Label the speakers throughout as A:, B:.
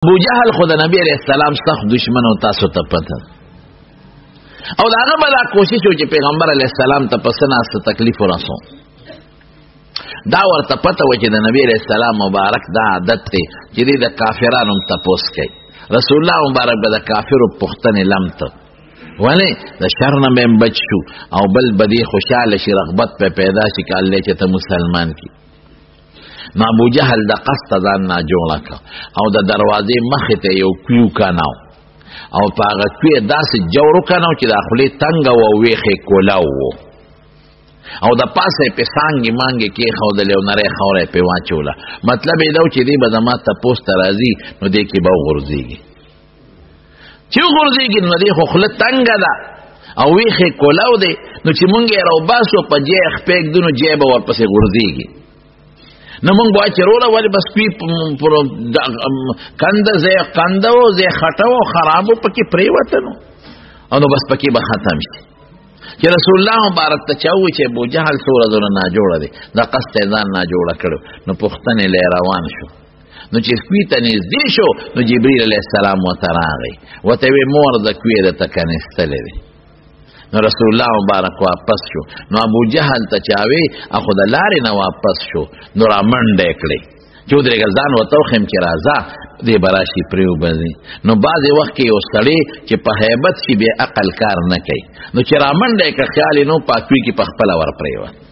A: ابو جهل خود نبی علیہ السلام سخت دشمن او تاسو ته پته او داغه بلا کوشش و چې پیغمبر علیہ السلام ته پسنه است تکلیف ورسو دا ورته پته و چې د نبی علیہ السلام مبارک دا عادت دی چې د کافرانو تپوس کوي رسول الله مبارک به د کافرو پختنه لمته ولی د شر نه بهم بچ شو او بل بدی خوشاله شي رغبت په پیدا شي ک الله چې ته مسلمان کی نو ابو جهل د قصد ځان نه جوړه کړ او د دروازې مخې ته یو کیو کاناو او په هغه کې داسې جوړو کاناو چې د خپلې تنګ او ویخې کولاو او د پاسه په سانګي مانګي کې خودل او نری خوره په واچوله مطلب دا چې دی به زما ته پوسټ راځي نو دې کې به غورځيږي چې غورځيږي نو دې خو خله تنګ ده او ویخې کولاو دی نو چې مونږ یې راو باسو په جېخ پېک دونو جېب ورپسې غورځيږي نو مونږ وای چې روله ولې بس کوي پر کنده زه کنده او زه خټو خرابو پکې پریوتنو او نو بس پکې به ختم شي چې رسول الله مبارک ته چاوي چې ابو جهل سوره زونه نه جوړه دي دا قصد ځان نه جوړه کړو نو پښتنه لې روان شو نو چې کوي ته نږدې شو نو جبرئیل علیه السلام وتراغی وته وی مور د کوي د تکنستلې نو رسول الله مبارک واپس شو نو ابو جهل ته چاوي اخو د لارې نه واپس شو نو را منډه کړې چې درې ځان وته خم کې راځه دې براشي پریو بزي نو بعضې وخت کې یو سړی چې په هیبت شي بې عقل کار نه کوي نو چې را منډه که خیال نو پاکوي کې په خپله ور پریوت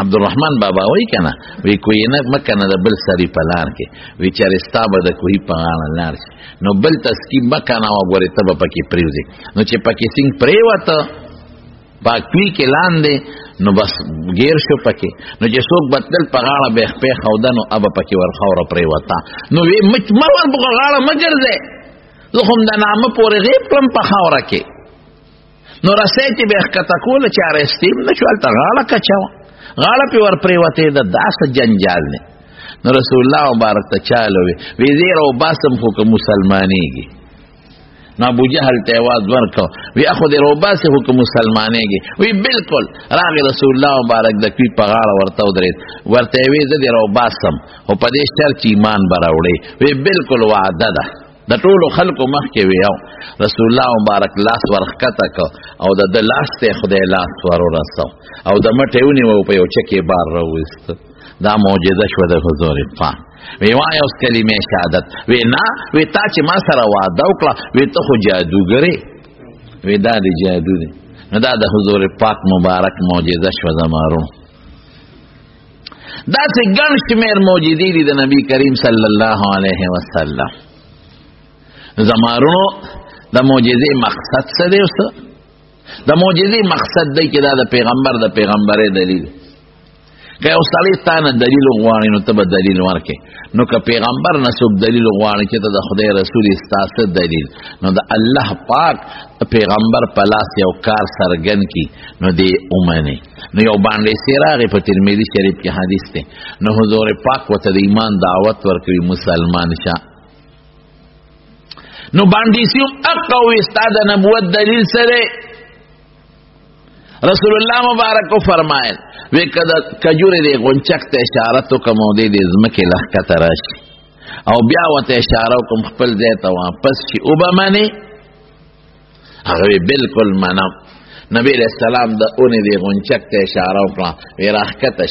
A: عبدالرحمن بابا وی کنه وی کوی نه مکه نه د بل سړي په لار کې وی چېرې ستا به د کوهي په غاړه لاړ شي نو بل تسکیب مکه نه وګورې ته به پکې پرېوځې نو چې پکې سینګ پرېوته پاکوي کې لاندې نو بس ګیر شو پکې نو چې څوک بدل په غاړه به خپې خوده نو ابه پکې ورخوره پرېوته نو وی مه ور په غاړه مه ګرځې زه خو هم د نامه پورې غیب کړم په خاوره کې نو رسۍ چې به یې ښکته کوله چې ارستیم نه شو هلته غاړه کچوه غاړه پې ور پرېوتې ده داسې جنجال دی نو رسول الله مبارک ته چاله وی زه یې راوباسم خو که مسلمانېږي نو ابو جهل ته اواز ورکړ وی اخو دې راوباسې خو که مسلمانېږي وی بالکل راغی رسول الله مبارک د کوي په غاړه ورته ودرېد ورته یې وی زه دې راوباسم خو په دې شرط چې ایمان به راوړې وی بالکل وعده ده د ټولو خلکو مخکې ویو رسول الله مبارک لاس ورښکته کړ او د ده لاس ته خدای لاس ورورسو او د مټې ونیو په یو چکې بار راوویسته دا معجزه شوه د حضور پاک وی وایه اوس کلمې شهادت وی نه وی تا چې ما سره واده وکړه وی ته خو جادوګرې وی دا د جادو دی نو دا د حضور پاک مبارک معجزه شوه زمارو داسې ګڼ شمېر معجزې دي د نبي کریم صلی الله علیه وسلم زمارونو د معجزې مقصد څه دی اوس د معجزې مقصد دی چې دا د پیغمبر د پیغمبرۍ دلیل که یو سړی تا نه دلیل غواړي نو ته به دلیل ورکړې نو که پیغمبر نه څوک دلیل غواړي چې ته د خدای رسول یې ستا څه دلیل نو د الله پاک پیغمبر په لاس یو کار څرګند کړي نو دې ومنې نو یو باندې راغی په ترمذي شریف کې حدیث دی نو حضور پاک ورته د ایمان دعوت ورکوي مسلمان شه نو باندې سیوم اقوی استاد نبوت دلیل سره رسول الله مبارک کو فرمایل وی کده کجوره دی غونچک ته اشاره تو کوم دی د زمکه لخته راشي او بیا وته اشاره کوم خپل ځای ته واپس شي او به معنی هغه بالکل معنا نبی رسول الله د اونې دی غونچک ته اشاره وکړه وی راخته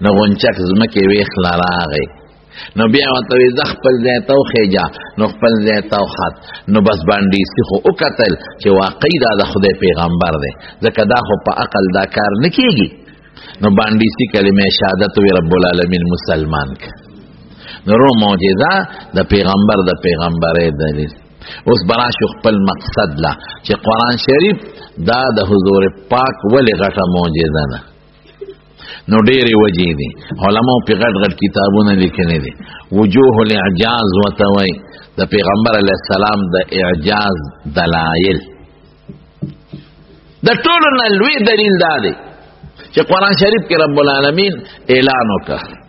A: نو غونچک زمکه وی خلاراغی نو بیا ورته وی زه خپل ځای ته وخېجه نو خپل ځای ته وخت نو بس باندې سي خو وکتل چې واقعي دا د خدای پیغمبر دی ځکه دا خو په عقل دا کار نه کېږي نو باندې سي کلمې شهادت وی رب العالمین مسلمان که نو رو معجزه د پیغمبر د پیغمبرۍ دلیل اوس براشو خپل مقصد لا چې قرآن شریف دا د حضور پاک ولې غټه معجزه ده نو ډېرې وجې دي علماو پې غټ غټ کتابونه لیکلي دي وجوه الاعجاز ورته وایي د پیغمبر علیه السلام د اعجاز دلایل د ټولو نه لوی دلیل دا دی چې قرآن شریف کې رب العالمین اعلان وکړ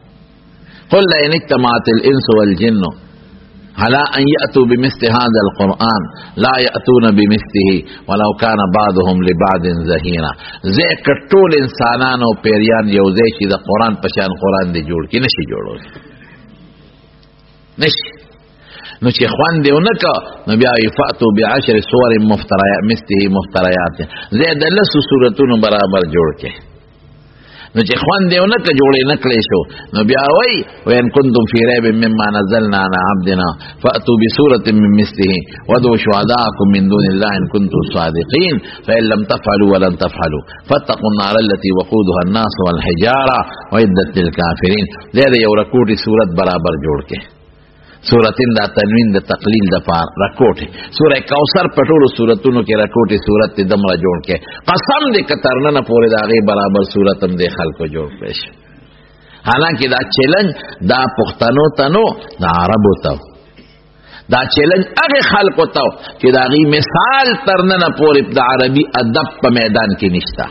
A: قل لئن اجتمعت الانس والجن على ان يأتوا بمثل هذا القرآن لا يأتون بمثله ولو كان بعضهم لبعض ظهيرا ذکر ټول انسانانو پیریان یو ځای چې د قرآن په شان قرآن دی جوړ کی نشي جوړول نشي نو چې خوان دی ونکا نو بیا فاتو بعشر سور مفتریات مثله مفتریات زید لس سورتونو برابر جوړ کې نو چې خوان دی ونکا جوړې نکړې شو نو بیا وای وان کنتم فی ریب مما نزلنا علی عبدنا فاتوا بسوره من مثله ودعوا شهداءکم من دون الله ان کنتم صادقین فان لم تفعلوا ولن تفعلوا فاتقوا النار التي وقودها الناس والحجاره وعدت للكافرین دې یو رکوټي صورت برابر جوړ کې سورتین دا تنوین دا تقلیل دا پار رکوٹی سورہ کوثر پٹولو سورتونو کی رکوٹی سورت دم را جوڑ کے قسم دے کترنن پوری دا غی برابر سورتم دے خلقو جوڑ پیش حالانکہ دا چیلنج دا پختنو تنو دا عربو تاو دا چیلنج اغی خلقو تاو کہ دا غی مثال ترنن پوری دا عربی ادب پا میدان کی نشتا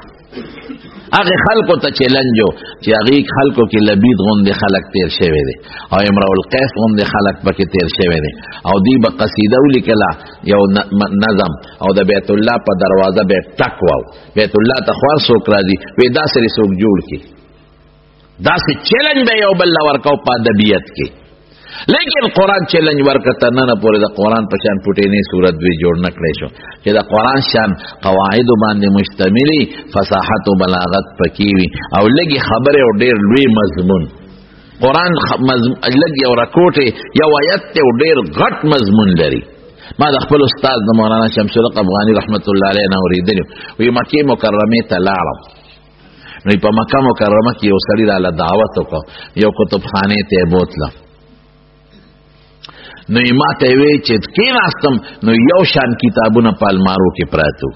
A: اغه خلقو ته چیلنجو چې اغه خلقو کې لبید غوندې خلق تیر شوی دی او امرؤ القیس غوندې خلق پکې تیر شوی دی او دی به قصیده ولیکلا یو نظم او د بیت الله په دروازه به ټک واو بیت الله ته خوار څوک راځي وې دا سری څوک جوړ کی دا سې چیلنج به یو بل ورکاو په ادبیات کې لیکن قرآن چیلنج ورکتا نه پورې د قرآن په شان پټینې صورت وی جوړ نکړې شو چې د قرآن شان قواعد باندې مشتملي فصاحت او بلاغت پکې وي او لګي خبره او ډېر لوی مضمون قرآن لګي او رکوټه یو آیت او ډېر غټ مضمون لري ما د خپل استاد د مولانا شمس الحق افغاني رحمت الله علیه نو ریدل وی مکه مکرمه ته لاړم نو په مکه مکرمه کې یو سړی را دعوت وکړ یو کتابخانه ته بوتله نو ما ته وی چې کېناستم نو یو شان کتابونه په المارو کې پراتو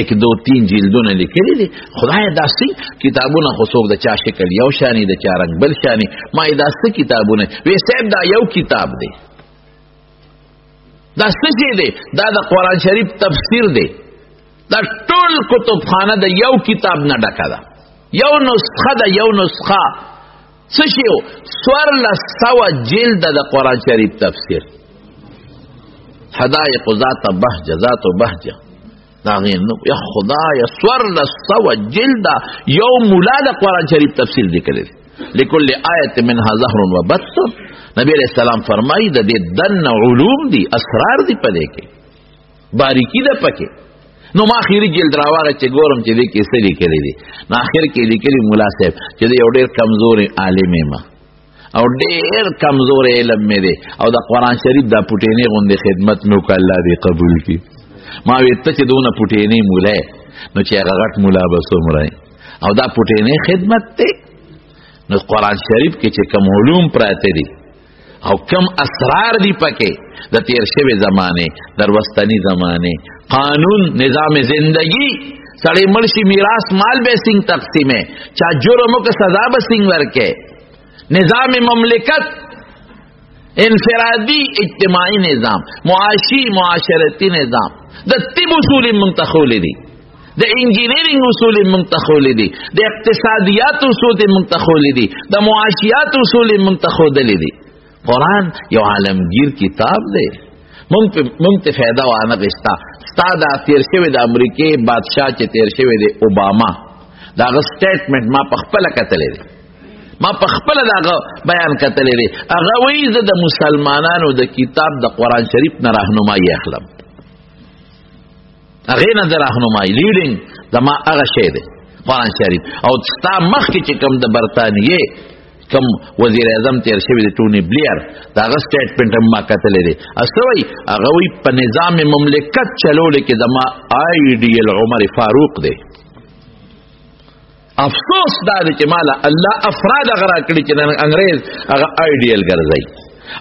A: 1 2 3 جلدونه لیکلي دي خدای داسې کتابونه خو څوک د چا شکل یو شانی د چا رنگ بل شانی ما داسې کتابونه وی صاحب دا یو کتاب دی دا څه دی دا د قرآن شریف تفسیر دی دا ټول کتابخانه د یو کتاب نه ډکه ده یو نسخه ده یو نسخه سشیو سورلسوا جلد دا قرآن شریف تفسیر حدائق ذات بہجہ ذات بہجہ داغین یا خدای سورلسوا جلد یو مولا دا قرآن شریف تفسیر دکلے لکل آیت منها زہر و بطر نبی علیہ السلام فرمائی دا دی دن علوم دی اسرار دی پدے کے باریکی دا پکے نو ما اخیری جلد راواغه چې ګورم چې دې کې څه لیکلي دي نو اخر کې لیکلي مولا صاحب چې دې یو ډېر کمزور عالم ما او ډېر کمزور علم مې دی او د قرآن شریف دا پټینې غوندې خدمت مې وکړه الله دې قبول کړي ما وی ته چې دونه پټینې مولا نو چې هغه غټ مولا به څومره او دا پټینې خدمت دی نو قرآن شریف کې چې کوم علوم پراته دي او کم اسرار دی پکې د تیر شوی زمانه دروستنی زمانه قانون نظام زندگی سړی مرشي میراث مال به سنگ تقسیمه چا جرمو که سزا به سنگ ورکه نظام مملکت انفرادی اجتماعی نظام معاشی معاشرتی نظام د طب اصول منتخول دي د انجینیرینگ اصول منتخول دي د اقتصادیات اصول منتخول دي د معاشیات اصول منتخول دي قرآن یو عالمگیر کتاب دی مونږ ته فائدہ وانه غشتا ستا دا تیر شوی د امریکای بادشاہ چې تیر شوی دی اوباما دا غ سټیټمنټ ما په خپل کتلې دی ما په خپل دا بیان کتلې دی هغه وایي زه د مسلمانانو د کتاب د قرآن شریف نه راهنمایي اخلم هغه نه د راهنمایي لیډینګ زما هغه شی دی قرآن شریف او ستا مخکې چې کوم د برتانیې کم وزیر اعظم تیر شوی دی ټونی بلیر دا غ سټیټمنټ ما کتلې دی اسوي هغه وی په نظام مملکت چلول کې دما آیډیل عمر فاروق دی افسوس دا چې مالا الله افراد غرا کړی چې نن انګريز هغه آیډیل ګرځي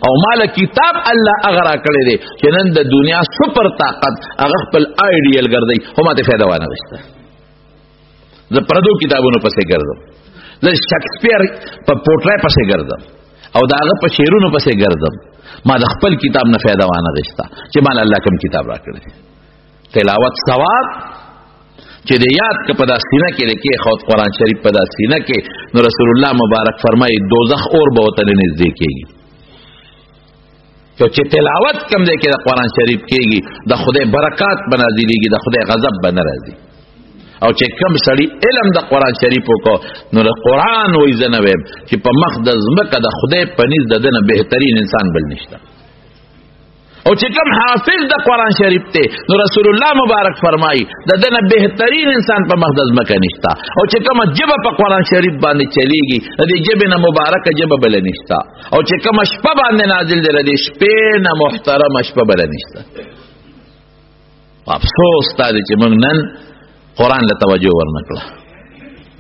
A: او مالا کتاب الله غرا کړی دی چې نن د دنیا سپر طاقت هغه خپل آیډیل ګرځي هم ته فائدہ ونه غشته زه پردو کتابونو پسې ګرځم زه شکسپیر په پورټری پسې ګرځم او داغه په شعرونو پسې ګرځم ما د خپل کتاب نه فائدہ وانه غشتا چې مال الله کوم کتاب راکړي تلاوت ثواب چې د یاد ک په داسینه کې لیکي خو قرآن شریف په داسینه کې نو رسول الله مبارک فرمایي دوزخ اور به وته نږدې کېږي چې تلاوت کم دی کې د قرآن شریف کېږي د خدای برکات بنازلېږي د خدای غضب بن راځي او چې کم سړی علم د قرآن شریف کو نو د قرآن وې زنه ویم چې په مخ د زمکه د خدای پنځ د دنه بهترین انسان بل نشته او چې کوم حافظ د قرآن شریف ته نو رسول الله مبارک فرمایي د دنه بهترین انسان په مقدس مکه نشتا او چې کوم جبه په قرآن شریف باندې چلیږي د دې جبه نه مبارکه جبه بل نشتا او چې کوم شپه باندې نازل دی د شپې نه محترم شپه بل نشتا. افسوس تاسو چې موږ نن قرآن له توجه ورنکړه،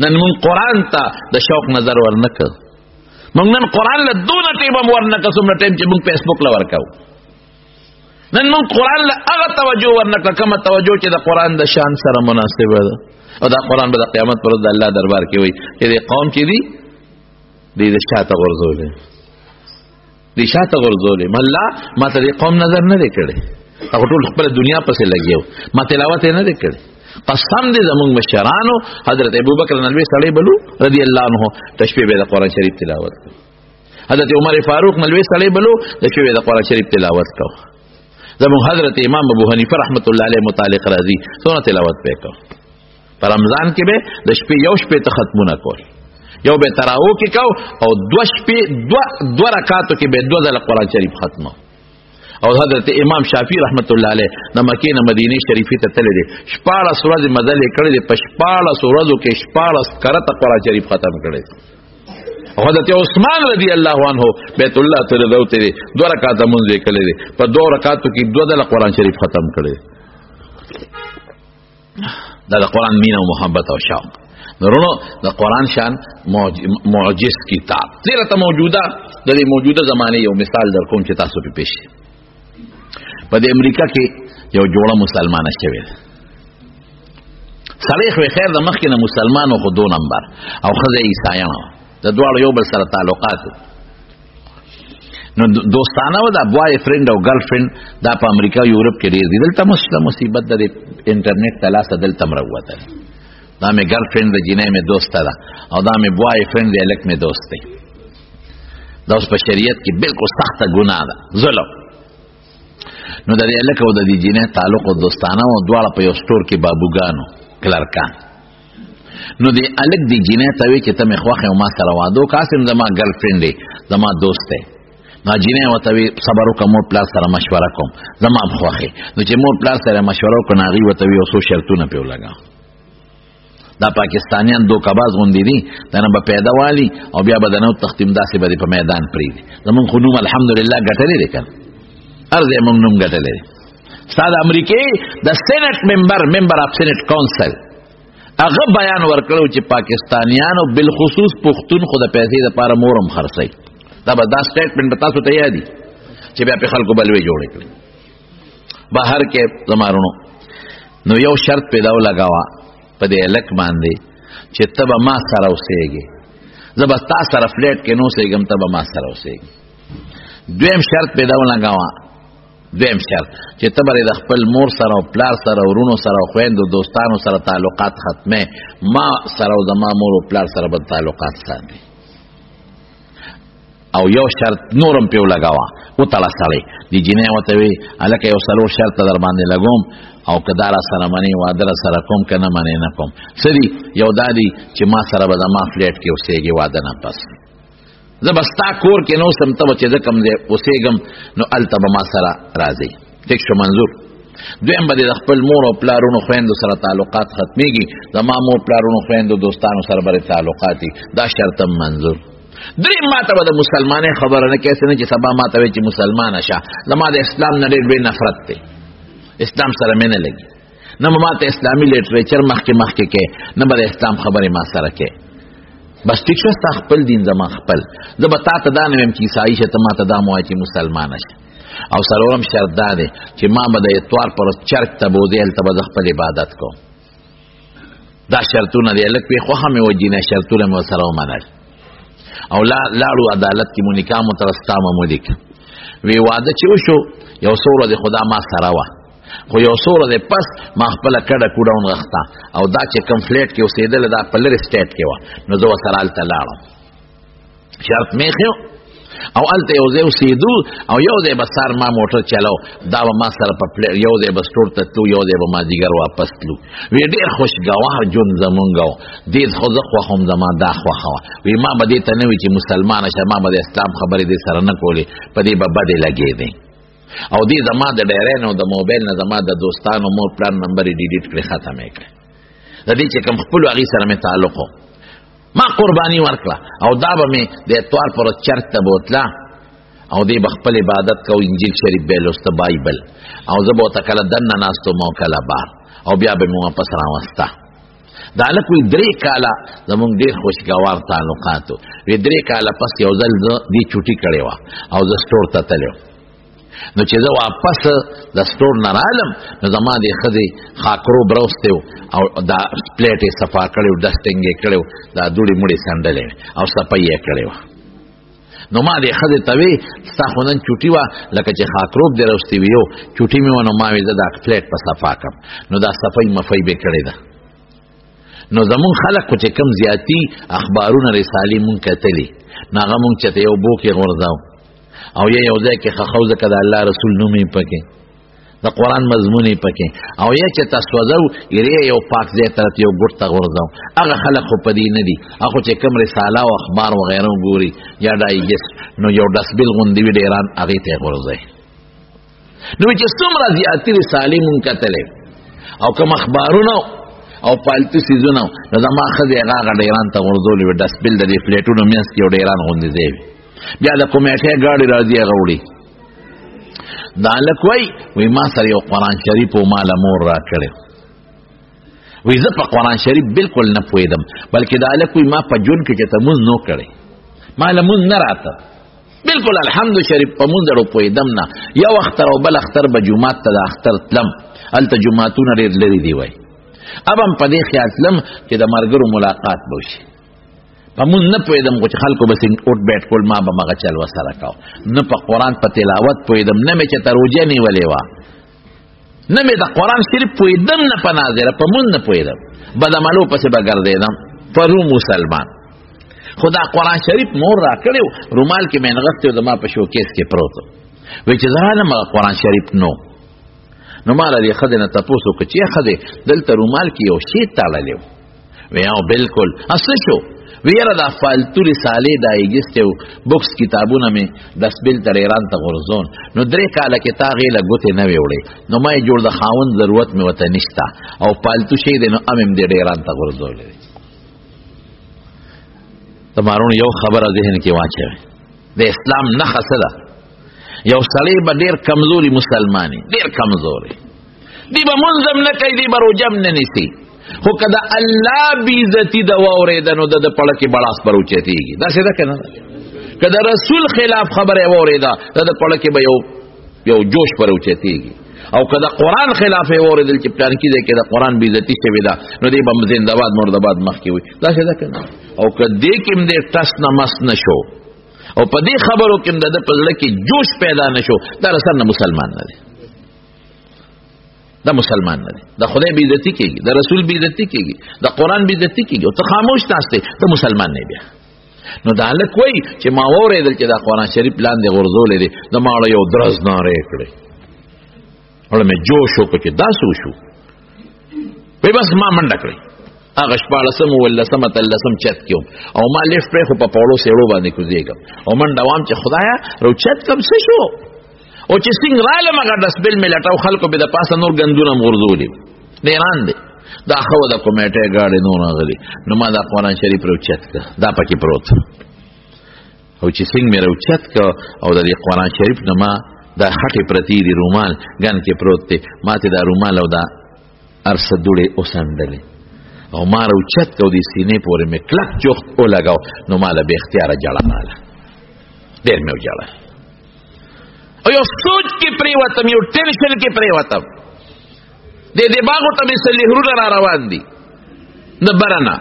A: نن موږ قرآن ته د شوق نظر ورنکړ، موږ نن قرآن له دونه ټیم ورنکړ څومره ټیم چې موږ فیسبوک له ورکاو. نن موږ قرآن له هغه توجه ورنکړه کومه توجه چې د قرآن د شان سره مناسبه ده. او دا قرآن به د قیامت پر ورځ د الله دربار کې وي چې د قوم چې دی د شاته غورځولې، د شاته غورځولې الله ما ته د قوم نظر نه دی کړی، هغه ټول خپل دنیا پسې لګیو، ما تلاوت نه دی کړی. قسم دې زمونږ مشرانو حضرت ابوبکر نلوي سړی بلو رضی الله عنه تشبیه به د قرآن شریف تلاوت کو، حضرت عمر فاروق نلوي سړی بلو تشبیه د قرآن شریف تلاوت کو، زمون حضرت امام ابو حنیفه رحمت الله علیه متعلق راضی سونه تلاوت وکاو. پر رمضان کې به د شپې یو شپې ته ختمونه کول، یو به تراو کې کو او دو شپې دو رکعاتو کې به دو ځله قرآن شریف ختمه. او حضرت امام شافعی رحمت الله علیه د مکې نه مدینه شریفه ته تللی دی، 14 ورځې مزل کړی دی، په 14 ورځو کې 14 کرته قرآن شریف ختم کړی. او حضرت عثمان رضی الله عنه بیت الله ته راوته دي 2 رکعات مونږ کړی دی، په 2 رکعاتو کې 2 ځله قرآن شریف ختم کړی. دا د قرآن مینه او محبت او شوق نورونو د قرآن شان معجز کتاب زیرته موجوده د دې موجوده زمانه یو مثال در کوم چې تاسو په پیښ په د امریکا کې یو جوړه مسلمانه شوی صالح و خیر د مخکې نه مسلمانو خو 2 نمبر او خزه عیسایانو د دواړو یو بل سره تعلقات نو دوستانه و دا بوای فرند او ګرل فرند دا په امریکا یورپ کې ډیر دي. دلته مصیبت د انټرنیټ تلاسه دلته مروته دا مې ګرل فرند د جنې مې دوست ده او دا مې بوای فرند د الک مې دوست دی. دا اوس په شریعت کې بالکل سخته ګناه ده، ظلم. نو د الک او د جنې تعلق او دوستانه او دواړه په یو سٹور کې بابوګانو کلرکان. نو د الک د جنې ته وی چې ته مې خوښه او ما سره واده قاسم زما ګرل فرند دی زما دوست دی. نو جنې وته وی صبر وکړه مور پلار سره مشوره کوم زما خوښه. نو چې مور پلار سره مشوره وکړه ناغي وته وی اوسو شرطونه په لګا. دا پاکستانیان دوکباز غوندي دي دنه به پیدا والی او بیا به دنه تختیم داسې به په میدان پری دي. زمون خو نوم الحمدلله ګټلې دي کنه ارزه مونږ نوم ګټلې. ساده امریکای د سېنات ممبر اف سېنات کونسل هغه بیان ورکړو چې پاکستانیانو بالخصوص پښتون خو د پیسې لپاره مورم خرڅي. دا به دا سټیټمنټ تاسو ته یادي چې بیا په خلکو بلوي جوړ کړي بهر کې زمارونو. نو یو شرط پیدا ولګاوه په دې الک باندې چې تبه ما سره اوسېږي، زه به تا سره فلیټ کې نو اوسېږم، تبه ما سره اوسېږي. دویم شرط پیدا ولګاوه، دویم شرط چې تبه د خپل مور سره او پلار سره ورونو سره او خويندو دوستانو سره تعلقات ختمه، ما سره او زما مور او پلار سره به تعلقات ساتي. او یو شرط نورم پیو لگاوا او تلا سړی دی جنې وته وی الکه یو سلو شرط در باندې لګوم او کدارا سره منی وادر سره کوم کنه منی نه کوم سړي یو دادی چې ما سره به ما فلیټ کې اوسېږي واده نه پس زبستا کور کې نو سم ته چې کم دې اوسېګم نو التب ما سره راځي. ټیک شو منظور. دویم به د خپل مور او پلارونو خويندو سره تعلقات ختميږي، زما مور پلارونو خويندو دوستانو سره بر تعلقاتي، دا شرط منظور. دریم ماته به د مسلمانې خبره نه کیسه نه چې سبا ماته وي چې مسلمان شه، زما د اسلام نه ډېر نفرت دی، اسلام سره مې نه لګي، نه ماته اسلامي لیټریچر مخکې کې نه به د اسلام خبرې ما سره کې. بس ټیک شو ستا خپل دین زما خپل، زه به تا ته دا نه ویم چې عیسایي شه ته ما ته دا مه وایه چې مسلمانه شه. او څلورم شرط دا دی چې ما به د اتوار پر ورځ چرک ته بوځې هلته به زه خپل عبادت کوم. دا شرطونه دی لږ پې خوښه مې وجینه شرطونه مې ورسره ومنل. او لاړو عدالت کې مو نکاح مو ترستا مو لیکه وی واده چې وشو یو څو ورځې خدا ما سره وه، خو یو څو ورځې پس ما خپله کډه کوډه ونغښته او دا چې کوم فلیټ کې اوسېدله دا په لرې سټیټ کې وه، نو زه ورسره هلته لاړم، شرط مې ایښی او هلته یو ځای اوسېدو او یو ځای به سار ما موټر چلو، دا به ما سره په یو ځای به سټور ته تلو، یو ځای به مازدیګر واپس تلو. وی ډېر خوشګوار ژوند زمونږ و، دې خو زه خوښوم، زما دا خوښه وه. وی ما به دې ته نه وي چې مسلمانه شه، ما به د اسلام خبرې دې سره نه کولې، په دې به بدې لګېدې. او دې زما د ډیرین او د موبایل نه زما د دوستانو مور پلان نمبر یې ډیلیټ کړی، ختم یې کړی. د دې چې کوم خپلو هغې سره مې تعلق و، ما قرباني ورکړه او دا به مې د اتوار پر چرچ ته بوتله او دې به خپل عبادت کو، انجیل شریف به یې لوسته، بایبل، او زه به ورته کله دننه ناستو او کله بار، او بیا به مې واپس راوسته. دا هلک وایي 3 کاله زمونږ ډېر خوشګوار تعلقات و. وایي 3 کاله پس یو ځل زه دې چوټي کړې وه او زه سټور ته تللی. نو چې زه واپس د سټور نه رالم نو زما دې ښځې خاکرو بروستی و او دا پلیټ یې صفا کړی و، ډسټینګ یې کړی و، دا دوړې موړې سنډلې وې او صفایي یې کړې وه. نو ما دې ښځې ته وې ستا خو نن چوټي وه، لکه چې خاکروب دې روستي وي یو چوټي مې وه، نو ما وې زه دا پلیټ په صفا کړم. نو دا صفایي مفایي به کړې ده. نو زمونږ خلک خو چې کم زیاتي اخبارونه رسالې مونږ کتلي، نو هغه مونږ چې ته یو بوک یې غورځاو او یو ځای کې خخو ځکه د الله رسول نوم یې پکې، د قرآن مضمون یې پکې، او یا چې تسوځو یې یو پاک ځای طرف یو ګوټ ته غورځاو. هغه خلک خو په دې نه دي، هغه چې کوم رساله او اخبار وغیره ګوري یا ډایجسټ، نو یو ډسبل غوندې وي ډیران هغې ته یې غورځوي. نو چې څومره زیاتې رسالې مونږ کتلې او کوم اخبارونه او پالتو سیزونه، نو زما ښځې هغه ډیران ته غورځولې وي، ډسبل د دې پلیټونو منځ کې یو ډیران غوندې ځای وي. بیا د کمیټې ګاډي راځي هغه وړي. دا هلک وایي ما سره یو قرآن شریف و ما له مور را کړی. وایي زه په قرآن شریف بالکل نه پوهېدم، بلکې دا هلک وایي ما په ژوند کې چې ته مونځ نو کړی، ما له مونځ نه راته بالکل الحمد شریف په مونځ ډېرو پوهېدم نه. یو اختر او بل اختر به جومات ته د اختر تلم، هلته جوماتونه ډېر لرې دي وایي. اب هم په دې خیال تلم چې د ملګرو ملاقات به وشي. په مونږ نه پوهېدم خو چې خلکو به اوټ بیټ کول، ما به مغه چل ورسره کو. نه په قرآن په تلاوت پوهېدم، نه مې چې ته روژه نیولې وه، نه مې د قرآن شریف پوهېدم، نه په ناظره په مونږ نه پوهېدم. بدعملو پسې به ګرځېدم، پرو مسلمان. خو دا قرآن شریف مور را کړی و، رومال کې مې نغښتی و، زما په شوکیس کې پروت و. وایي چې زه رالم قرآن شریف نو. نو ما له دې ښځې نه تپوس وکړه چې ښځې دلته رومال کې یو شی تړلی و. وایي او بالکل. څه شو؟ ویره دا فالتو رسالې دا ایګسټو بوکس کتابونه مې دسبل ته ایران ته غورځون. نو 3 کاله کې تا غې له ګوتې نه وې وړې، نو ما یې جوړ د خاوند ضرورت مې ورته نشته او فالتو شی دی، نو ام م دې ایران ته غورځولی دی. تمارونو یو خبره ذهن کې واچوئ، د اسلام نښه څه ده؟ یو سړی به ډېر کمزوري مسلماني، ډېر کمزوري، دی به مونځ هم نه کوي، دی به روژه هم نه نیسي، خو که د الله بېعزتي ده واورېده نو د پړه کې بړاس پر اوچتېږي. داسې ده که نه؟ که د رسول خلاف خبره یې واورېده د پړه کې به یو جوش پر اوچتېږي، او که د قرآن خلاف یې واورېدل چې پلانکي ځای کې د قرآن بېعزتي شوې ده نو دی به زنده‌باد مرده‌باد مخکې وي. داسې ده که نه؟ او که دې کې هم دی ټس نه مس نه شو او په دې خبرو کې هم د ده په زړه کې جوش پیدا نه شو، دا رسر نه مسلمان نه دی، دا مسلمان نه دی. د خدای بېعزتي کېږي، د رسول بېعزتي کېږي، د قرآن بېعزتي کېږي او ته خاموش ناست دی، ته مسلمان نه بیا. نو دا هلک وایي چې ما واورېدل چې دا قرآن شریف لاندې غورځولی دی، د ما اړه یو درز نارې کړې، اړه مې جوش وکړو چې داسې وشو. وایي بس ما منډه کړې، هغه 14 ولسم اتلسم چت کې او ما لیفټ پرې خو په پاوړو سیړو باندې کوزېږم او منډه وام چې خدایا روچت کم څه شو، او چې څنګه رالم هغه ډسبل مې لټاو، خلکو به د پاسه نور ګندونه م غورځولي ډېران دی. دا ښه وه د کمیټې ګاډې نور راغلي، نو ما دا قرآن شریف روچت کړه، دا پکې پروت، او چې څنګه مې روچت کړه او د دې قرآن شریف نه ما دا خټې پرتې دي، رومال ګن کې پروت دی، ما ته دا رومال او دا ارسه دوړې وسنډلې او ما روچت کړه او د سینې پورې مې کلک جوخت ولګاو، نو ما له بې اختیاره جړه راله، ډېر مې وجړل او یو سوچ کې پرېوتم، یو ټینشن کې پرېوتم، د دماغو ته مې څه لهرونه را روان دي، د بره نه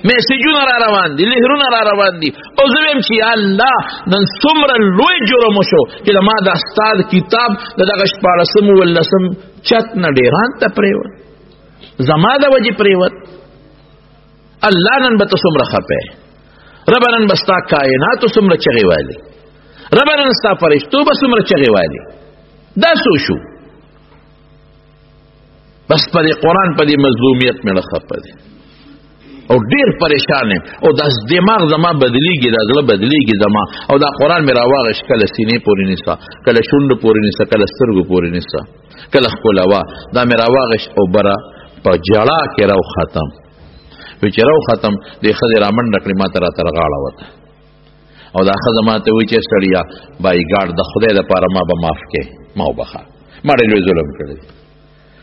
A: میسیجونه را روان دي، لهرونه را روان دي، او زه ویم چې الله نن څومره لوی جرم وشو چې د ما د استاد کتاب د دغه 14 ولسم چت نه ډېران ته پرېوت، زما د وجې پرېوت. الله نن به ته څومره خفه، ربه نن به ستا کائناتو څومره چغې والي، ربه نن ستا فرشتو به څومره چغې والي. دا څه شو؟ بس په دې قرآن په دې مظلومیت مې خفه دی او ډیر پریشان یم او دا دماغ زما بدلیږي دا زړه بدلیږي زما او دا قرآن مې راواغش کله سینې پورې نیسه کله شونډو پورې نیسه کله سترګو پورې نیسه کله ښکلوه دا مې راواغش او بره په جړا کې راو ختم وی چې راو ختم دې ښځې رامنډه کړې ما ته راته غاړه وته او دا ښځه ما ته وایي چې سړیه بایګاډ د خدای دپاره ما به معاف کې ما وبخه ما ډېر لوی ظلم کړی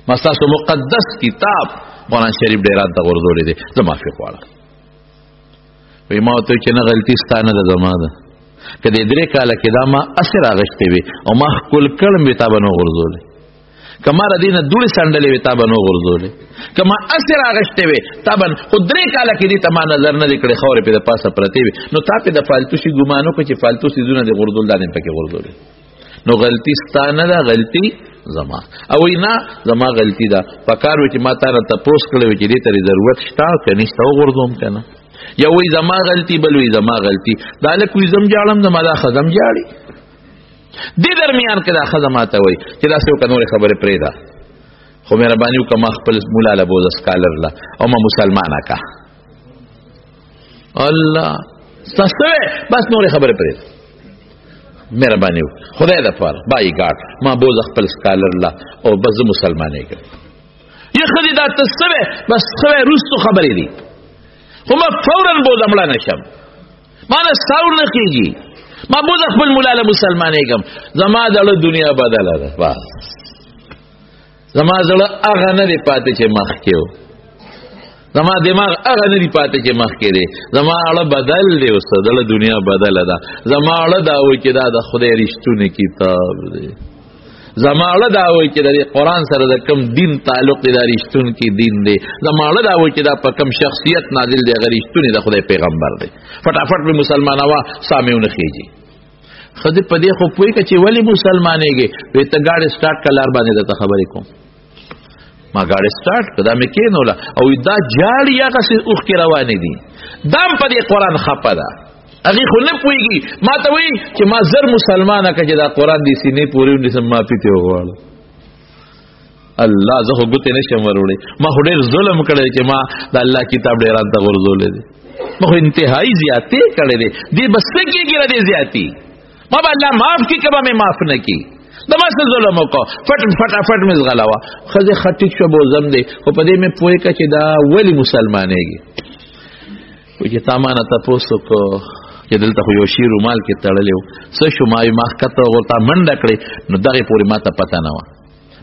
A: ما ستاسو مقدس کتاب قرآن شریف ډیران ته غورځولی دی زه معافي غواړم وایي ما ورته چې نه غلطي ستا نه ده زما ده که دې 3 کاله کې دا ما اسې راغښتې وي او ما ښکل کړم وي تا به نه غورځولی که ما ردې نه دوړې سنډلې وي تا به نه غورځولی که ما اسې راغښتې وي تا به خو 3 کاله کې دې ته ما نظر نه دی کړی خاورې پې د پاسه پرتې وي نو تا پې د فالتو شي ګمان وکړه چې فالتو څیزونه دې غورځول دا دې پکې غورځولې نو غلطي ستا نه ده غلطي زما او نه زما غلطي ده پکار وي چې ما تا نه تپوس کړی وي چې دې ته ضرورت شته که نشته وغورځوم که نه یا وایي زما غلطي بل وایي زما غلطي دا هلک وایي زم جاړم زما دا ښځه هم جاړي دې درمیان کې دا ښځه ما ته وایي چې داسې وکړه نورې خبرې پرېږده خو مهرباني وکړه ما خپل مولا له بوزه سکالر له او ما مسلمانه که الله ستا شوې بس نورې خبرې پرېږده مهرباني وکړه خدای دپاره بای ګاډ ما بوزه خپل سکالر له او بس زه مسلمانې کړم یا ښځې دا ته شوې بس شوې وروستو خبرې دي خو ما فورا بوزه مړه نه شم ما نه ساور نه کېږي ما بوزه خپل مولا له مسلمانېږم زما زړه دنیا بدله ده بس زما زړه هغه نه دی پاتې چې مخکې و زما دماغ هغه نه دی پاتې چې مخکې دی زما اړه بدل دی اوس زړه دنیا بدله ده زما اړه دا وایي چې دا د خدای رښتونی کتاب دی زما اړه دا وایي چې د قرآن سره د کوم دین تعلق دی دا رښتونکی دین دی زما اړه دا وایي چې دا په کوم شخصیت نازل دی هغه رښتونی د خدای پیغمبر دی فټافټ مې مسلمانوه سا مې ونه خېږي ښځې په دې خو پوهېږه چې ولې مسلمانېږې وایي ته ګاډې سټارټ کړه لار باندې درته خبرې کوم ما ګاډې سټارټ کړه دا مې کېنوله او دا جاړې هغسې اوښکې روانې دي دا هم په دې قرآن خفه ده هغې خو نه پوهېږي ما ته وایي چې ما زر مسلمانه کړه چې دا قرآن دې سینې پورې ونیسم معافي ترې وغواړم الله زه خو ګوتې نه شم وروړی ما خو ډېر ظلم کړی چې ما د الله کتاب ډېران ته غورځولی دی ما خو انتهایي زیاتې کړی دی دې به څه کېږي را دې زیاتي ما به الله معاف کړي که به مې معاف نه کړي د ما څه ظلم وکړه فټافټ مې زغلوه ښځې ښه ټیک شوه بوزم دی خو په دې مې پوهې کړه چې دا ولې مسلمانېږي وایي چې تا ما نه تپوس وکړو چې دلته خو یو شي رومال کې تړلی و څه شو ما وایي ما ښکته ورته منډه کړې نو دغې پورې ما ته پته نه وه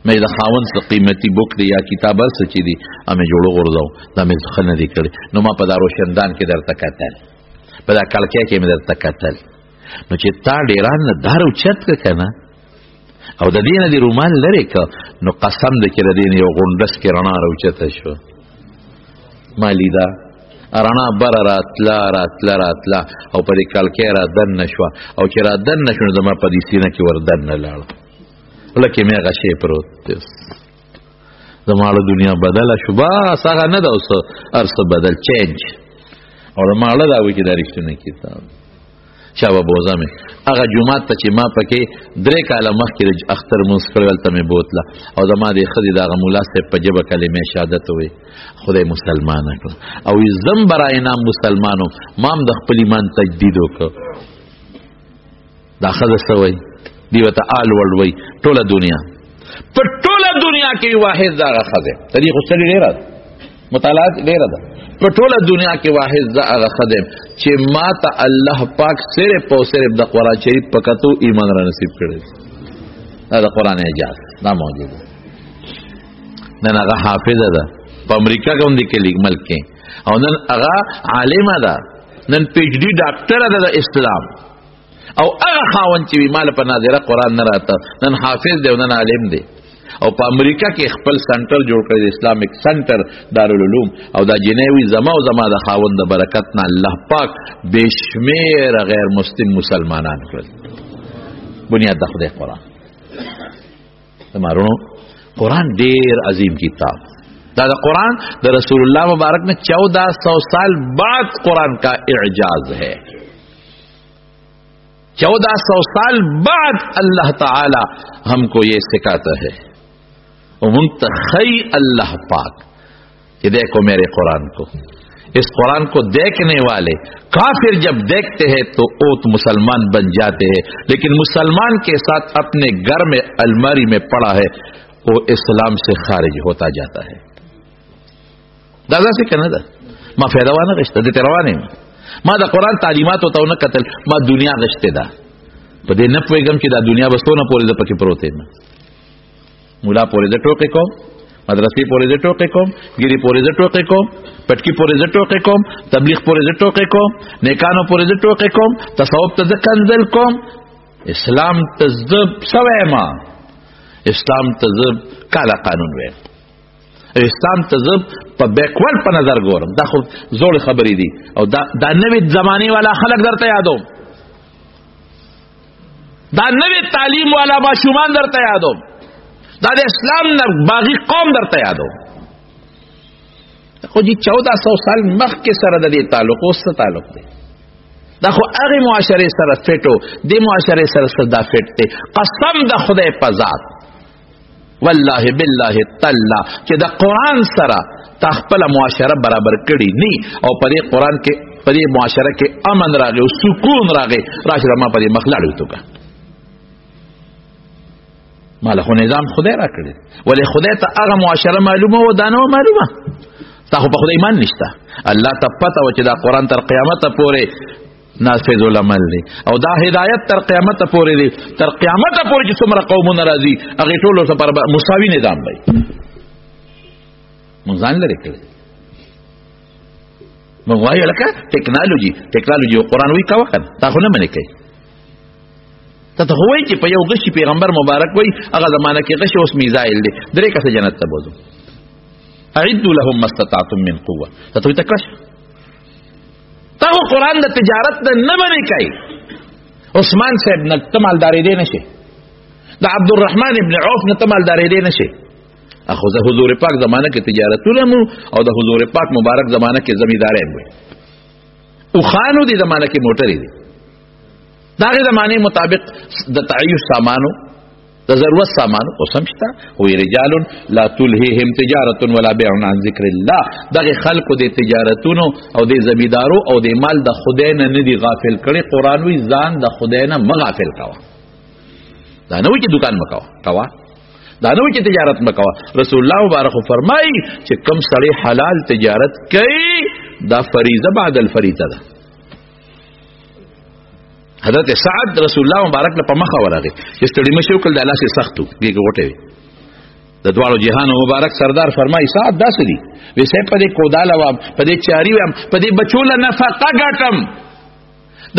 A: مې د خاوند څه قیمتي بوک دی یا کتاب هر څه چې دي مې جوړو غورځو دا مې ښه نه دي کړی نو ما په دا روشندان کې درته کتل په دا کلکۍ کې مې درته کتل نو چې تا ډېران نه دا راوچت کړه که نه او د دې نه دې رومال لرې که نو قسم دی چې د دې نه یو غونډس کې رڼا راوچته شوه ما لیده رڼا بره راتله او په دې کلکۍ را دننه شوه او چې را دننه شوه نو زما په دې سینه کې ور دننه لاړه لکه مې هغه شی پروت دی زما اړه دنیا بدله شو بس هغه نه ده اوس هر څه بدل چینج او زما اړه دا وایي چې دا رښتونی کتاب شابه بوزه مې هغه جومات ته چې ما پکې 3 کاله مخکې د اختر مونځ کړی هلته مې بوتله او زما دې ښځې د هغه ملا صاحب په ژبه کلمې شهادت ووایي خدای مسلمانه کړه او زم برای نام مسلمان وم ما هم د خپل ایمان تجدید وکړه دا ښځه څه وایي دی ورته آل ورلډ وایي ټوله دنیا په ټوله دنیا کې واحد دغه ښځه د دې خو ستړي ډېره ده مطالعات ډېره ده په ټوله دنیا کې واحد زه هغه ښځه یم چې ما ته الله پاک صرف او صرف د قرآن شریف په کتو ایمان را نصیب کړی دا د قرآن اعجاز دا موجود ده نن هغه حافظه ده په امریکا کې هم دی کې ملک کې او نن هغه عالمه ده نن پی ایچ ډي ډاکټره ده د اسلام او هغه خاوند چې وي مال په ناظره قرآن نه راته نن حافظ دی او نن عالم دی او په امریکا کې خپل سنټر جوړ کړی اسلامیک سنټر دارالعلوم او دا جنوي زما او زما د خاوند د برکت نه الله پاک بشمیر غیر مسلم مسلمانان کړل بنیاد د خدای قرآن تمہارو قرآن ډیر عظیم کتاب دا قرآن د رسول الله مبارک نے 1400 سال بعد قرآن کا اعجاز ہے 1400 سال بعد اللہ تعالی ہم کو یہ سکھاتا ہے منتخی اللہ پاک کہ دیکھو میرے قرآن کو इस कुरान को देखने वाले काफिर जब देखते हैं तो ओत मुसलमान बन जाते हैं, लेकिन मुसलमान के साथ अपने घर में अलमारी में पड़ा है वो इस्लाम से खारिज होता जाता है. दादा से कहना था मां फैदावाना रिश्ता दे तेरवाने मां दा कुरान तालीमात होता न कतल मां दुनिया रिश्ते दा पदे न पोएगम कि दा दुनिया बस्तो न पोरे द पकी प्रोते न मुला पोरे द टोके को मदरसे पोरे द टोके को गिरी पोरे द टोके को पटकी पोरे द टोके को तबलीग पोरे द टोके को नेकानो पोरे द टोके को तसव्वुफ त कंजल को इस्लाम तजब सवेमा इस्लाम तजब काला कानून वे इस्लाम तजब په بیکورډ په نظر ګورم دا خو زوړ خبرې دي او دا نوې زمانه والا خلک درته یادوم دا نوې تعلیم والا ماشومان درته یادوم دا د اسلام نه باغی قوم درته یادوم خو جی 1400 سال مخکې سره د دې تعلق اوس تعلق دی دا خو هغه معاشره سره فټو د معاشره سره صدا فټ دی قسم د خدای په ذات والله بالله تعالی چې د قران سره تخپل معاشره برابر کړي ني او په دې قران کې په دې معاشره کې امن راغی او سکون راغی راشه ما په دې مخلاړو توګه مال خو نظام خدای را کړی ولې خدای ته هغه معاشره معلومه و دانو معلومه تا خو په خدای ایمان نشته الله ته پته و چې دا قران تر قیامت پورې نافذ العمل دی او دا هدایت تر قیامت پورې دی تر قیامت پورې چې څومره قومونه راځي هغه ټول سره مساوي نظام دی مونږ ځان لري کړی مونږ وایو لکه ټیکنالوژي او قران وی کا وکړه تا خو نه منې کوي ته وایي چې په یو غشي پیغمبر مبارک وای هغه زمانہ کې غشي اوس میزایل دی درې کسه جنت ته بوزو اعدوا لهم ما استطعتم من قوه ته ته کښ تا قرآن د تجارت د نه باندې کوي عثمان صاحب نه تمالداري دی نشي د عبدالرحمن ابن عوف نه تمالداري دی نشي اخو زه حضور پاک زمانہ کې تجارتونه مو او د حضور پاک مبارک زمانہ کې زمینداري مو او خانو دي زمانہ کې موټرې دي داغه زمانه مطابق د تعیش سامانو د ضرورت سامان او سمجھتا وی رجال لا تلههم تجارت ولا بيع عن ذکر الله دغه خلق د تجارتونو او د زمیدارو او د مال د خدای نه ندي غافل کړي قران وی ځان د خدای نه مغافل کوا دا نو چې دکان مکوا کوا دا نو چې تجارت مکوا رسول الله مبارک فرمایي چې کم سړی حلال تجارت کوي دا فریضه بعد الفریضه ده حضرت سعد رسول الله مبارک له پمخه ورغی چې ستړي مشو کول د الله سي سختو کېږي وټه د دوالو جهان مبارک سردار فرمای سعد داسې دي وسه په دې کوداله و په دې چاري و په دې بچول نفقه غټم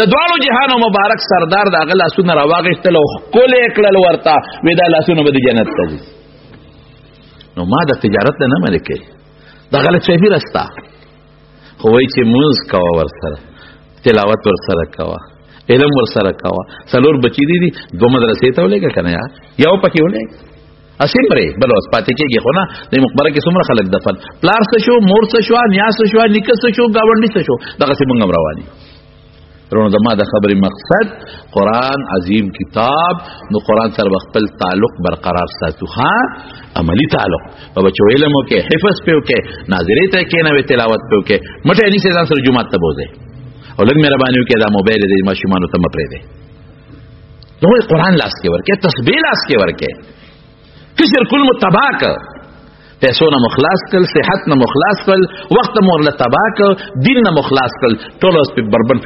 A: د دوالو جهان مبارک سردار د اغل اسونه راواغشتل او کولې کړل ورتا ودا لاسونه به جنت ته دي نو ما د تجارت نه ملکه دا غلط شي راستا خو وای چې موز کوا ور سره تلاوت ور سره کوا علم ور سره کوا څلور بچی دي دو مدرسې ته ولګه کنه یو پکې ولګه اسمره بل اوس پاتې کېږي خو نه د مقبره کې څومره خلک دفن پلار څه شو مور څه شو نیاس شو نیکه څه شو گاونډي څه شو دغه څه مونږ رواني رونو زما د خبرې مقصد قران عظیم کتاب نو قران سره خپل تعلق برقرار ساتو ها عملی تعلق په بچو علم کې حفظ په کې ناظرې ته کې نه تلاوت په کې مټه دې سره سره جمعه ته بوزي او لږ مهرباني وکړه دا موبایل دې ماشومانو ته مپرې دې دوی قران لاس کې ورکه تسبیح لاس کې ورکه کثر کل متباک پیسو نه مخلاص کل صحت نه مخلاص کل وخت مور له تباک دین نه مخلاص کل ټول اوس په بربند